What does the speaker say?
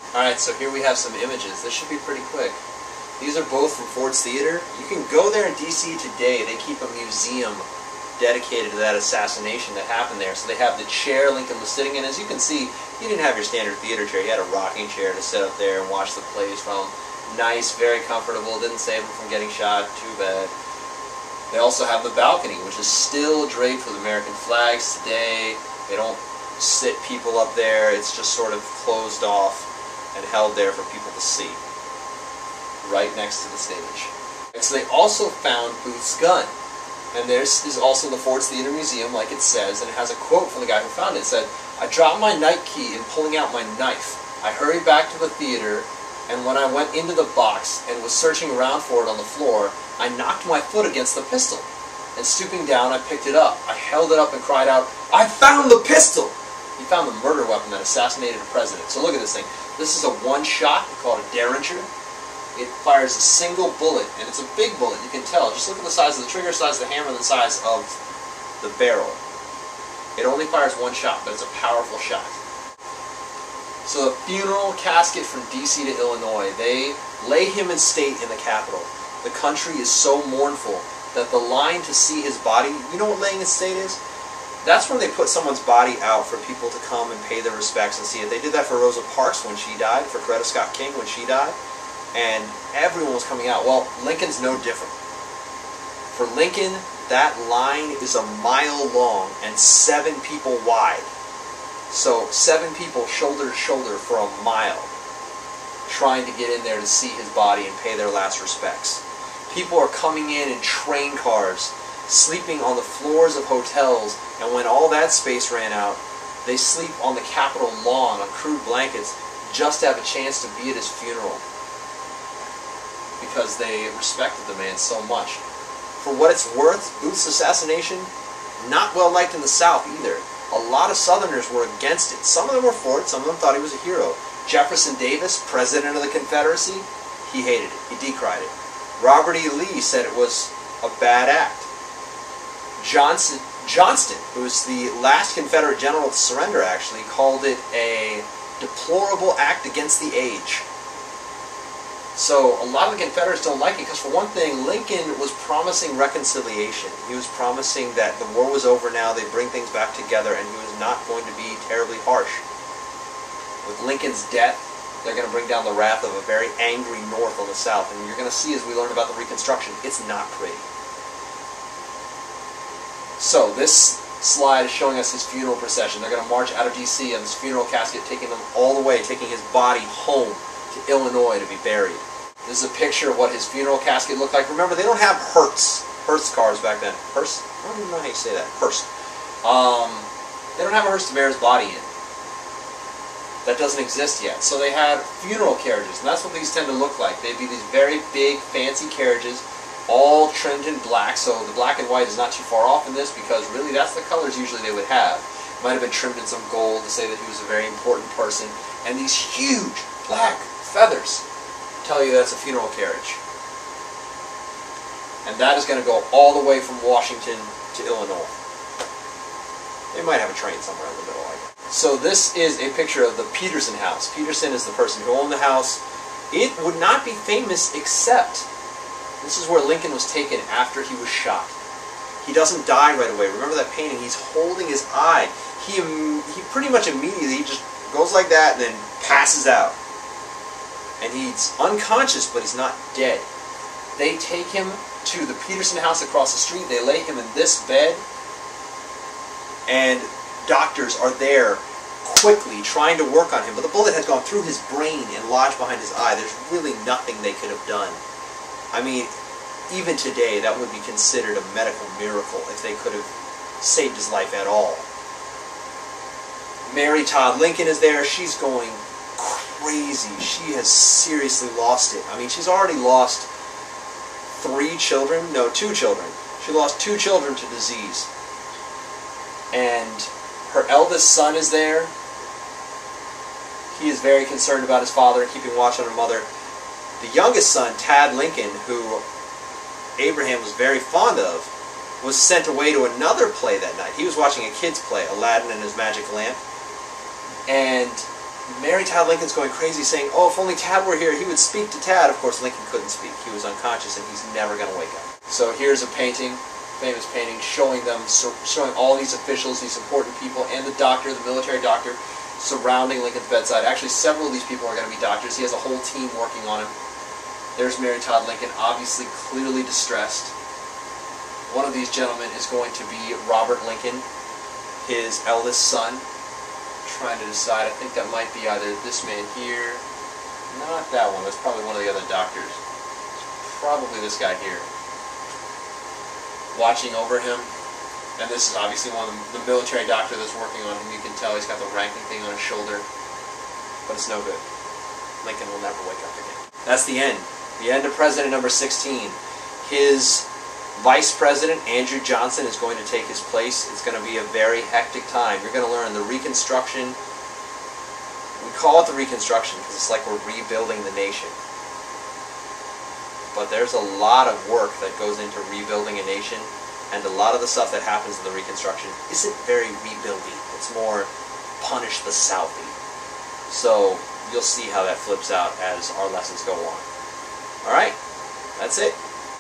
Alright, so here we have some images. This should be pretty quick. These are both from Ford's Theater. You can go there in D.C. today. They keep a museum dedicated to that assassination that happened there. So they have the chair Lincoln was sitting in. As you can see, he didn't have your standard theater chair. He had a rocking chair to sit up there and watch the plays from. Nice, very comfortable. Didn't save him from getting shot. Too bad. They also have the balcony, which is still draped with American flags today. They don't sit people up there. It's just sort of closed off and held there for people to see, right next to the stage. And so they also found Booth's gun. And this is also in the Ford's Theater Museum, like it says, and it has a quote from the guy who found it. It said, "I dropped my night key in pulling out my knife. I hurried back to the theater, and when I went into the box and was searching around for it on the floor, I knocked my foot against the pistol. And stooping down, I picked it up. I held it up and cried out, 'I found the pistol!'" He found the murder weapon that assassinated a president. So look at this thing. This is a one-shot. We call it a Derringer. It fires a single bullet, and it's a big bullet. You can tell. Just look at the size of the trigger, size of the hammer, the size of the barrel. It only fires one shot, but it's a powerful shot. So the funeral casket from D.C. to Illinois, they lay him in state in the Capitol. The country is so mournful that the line to see his body, you know what laying in state is? That's when they put someone's body out for people to come and pay their respects and see it. They did that for Rosa Parks when she died, for Coretta Scott King when she died. And everyone was coming out. Well, Lincoln's no different. For Lincoln, that line is a mile long and 7 people wide. So 7 people shoulder to shoulder for a mile trying to get in there to see his body and pay their last respects. People are coming in train cars, sleeping on the floors of hotels, and when all that space ran out, they sleep on the Capitol lawn on crude blankets just to have a chance to be at his funeral, because they respected the man so much. For what it's worth, Booth's assassination, not well liked in the South either. A lot of Southerners were against it. Some of them were for it, some of them thought he was a hero. Jefferson Davis, president of the Confederacy, he hated it, he decried it. Robert E. Lee said it was a bad act. Johnston, who was the last Confederate general to surrender actually, called it a deplorable act against the age. So a lot of the Confederates don't like it because, for one thing, Lincoln was promising reconciliation. He was promising that the war was over now, they'd bring things back together, and he was not going to be terribly harsh. With Lincoln's death, they're going to bring down the wrath of a very angry North on the South. And you're going to see as we learn about the Reconstruction, it's not pretty. So this slide is showing us his funeral procession. They're going to march out of D.C. on this funeral casket, taking them all the way, taking his body home to Illinois to be buried. This is a picture of what his funeral casket looked like. Remember, they don't have hearse cars back then. Hearse? I don't even know how you say that. Hearse. They don't have a hearse to bear his body in. That doesn't exist yet. So they had funeral carriages, and that's what these tend to look like. They'd be these very big, fancy carriages, all trimmed in black, so the black and white is not too far off in this, because really that's the colors usually they would have. Might have been trimmed in some gold to say that he was a very important person. And these huge black feathers tell you that's a funeral carriage. And that is going to go all the way from Washington to Illinois. They might have a train somewhere in the middle, I guess. So this is a picture of the Peterson house. Peterson is the person who owned the house. It would not be famous except this is where Lincoln was taken after he was shot. He doesn't die right away. Remember that painting? He's holding his eye. He pretty much immediately, he just goes like that and then passes out. And he's unconscious, but he's not dead. They take him to the Peterson house across the street. They lay him in this bed, and doctors are there quickly trying to work on him. But the bullet has gone through his brain and lodged behind his eye. There's really nothing they could have done. I mean, even today, that would be considered a medical miracle if they could have saved his life at all. Mary Todd Lincoln is there. She's going crazy. She has seriously lost it. I mean, she's already lost 2 children. She lost 2 children to disease. And her eldest son is there. He is very concerned about his father and keeping watch on her mother. The youngest son, Tad Lincoln, who Abraham was very fond of, was sent away to another play that night. He was watching a kid's play, Aladdin and His Magic Lamp. And Mary Todd Lincoln's going crazy saying, oh, if only Tad were here, he would speak to Tad. Of course, Lincoln couldn't speak. He was unconscious and he's never going to wake up. So here's a painting, famous painting, showing all these officials, these important people, and the doctor, the military doctor, surrounding Lincoln's bedside. Actually, several of these people are going to be doctors. He has a whole team working on him. There's Mary Todd Lincoln, obviously clearly distressed. One of these gentlemen is going to be Robert Lincoln, his eldest son. Trying to decide, I think that might be either this man here, not that one, that's probably one of the other doctors. It's probably this guy here. Watching over him, and this is obviously one of the military doctor that's working on him. You can tell he's got the ranking thing on his shoulder, but it's no good. Lincoln will never wake up again. That's the end of President number 16. His Vice President, Andrew Johnson, is going to take his place. It's going to be a very hectic time. You're going to learn the Reconstruction. We call it the Reconstruction because it's like we're rebuilding the nation. But there's a lot of work that goes into rebuilding a nation, and a lot of the stuff that happens in the Reconstruction isn't very rebuilding. It's more punish the Southie. So you'll see how that flips out as our lessons go on. Alright, that's it.